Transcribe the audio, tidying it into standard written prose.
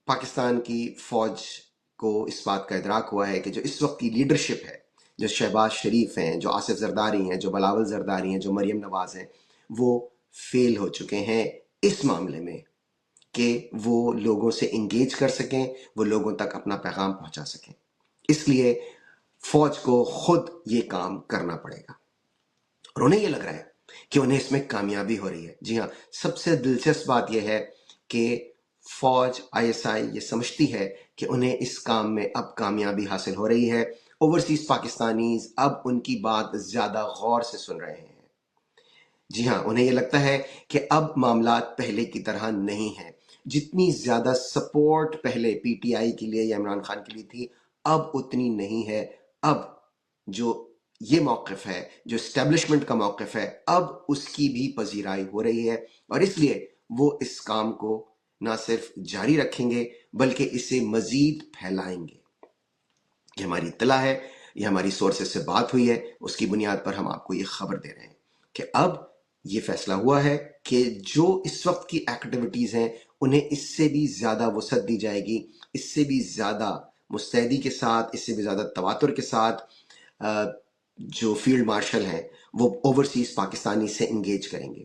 پاکستان کی فوج کو اس بات کا ادراک ہوا ہے کہ جو اس وقت کی لیڈرشپ ہے، جو شہباز شریف ہیں، جو آصف زرداری ہیں، جو بلاول زرداری ہیں، جو مریم نواز ہیں، وہ فیل ہو چکے ہیں اس معاملے میں کہ وہ لوگوں سے انگیج کر سکیں، وہ لوگوں تک اپنا پیغام پہنچا سکیں۔ اس لیے فوج کو خود یہ کام کرنا پڑے گا، اور انہیں یہ لگ رہا ہے کہ انہیں اس میں کامیابی ہو رہی ہے۔ جی ہاں، سب سے دلچسپ بات یہ ہے کہ فوج ISI یہ سمجھتی ہے کہ انہیں اس کام میں اب کامیابی حاصل ہو رہی ہے۔ اوورسیز پاکستانیز اب ان کی بات زیادہ غور سے سن رہے ہیں۔ جی ہاں، انہیں یہ لگتا ہے کہ اب معاملات پہلے کی طرح نہیں ہیں۔ جتنی زیادہ سپورٹ پہلے PTI کے لیے یا عمران خان کے لیے تھی، اب اتنی نہیں ہے۔ اب جو یہ موقف ہے، جو اسٹیبلشمنٹ کا موقف ہے، اب اس کی بھی پذیرائی ہو رہی ہے، اور اس لیے وہ اس کام کو نہ صرف جاری رکھیں گے بلکہ اسے مزید پھیلائیں گے۔ یہ ہماری اطلاع ہے، یہ ہماری سورسز سے بات ہوئی ہے، اس کی بنیاد پر ہم آپ کو یہ خبر دے رہے ہیں کہ اب یہ فیصلہ ہوا ہے کہ جو اس وقت کی ایکٹیویٹیز ہیں انہیں اس سے بھی زیادہ وسعت دی جائے گی، اس سے بھی زیادہ مستعدی کے ساتھ، اس سے بھی زیادہ تواتر کے ساتھ جو فیلڈ مارشل ہیں وہ اوورسیز پاکستانی سے انگیج کریں گے۔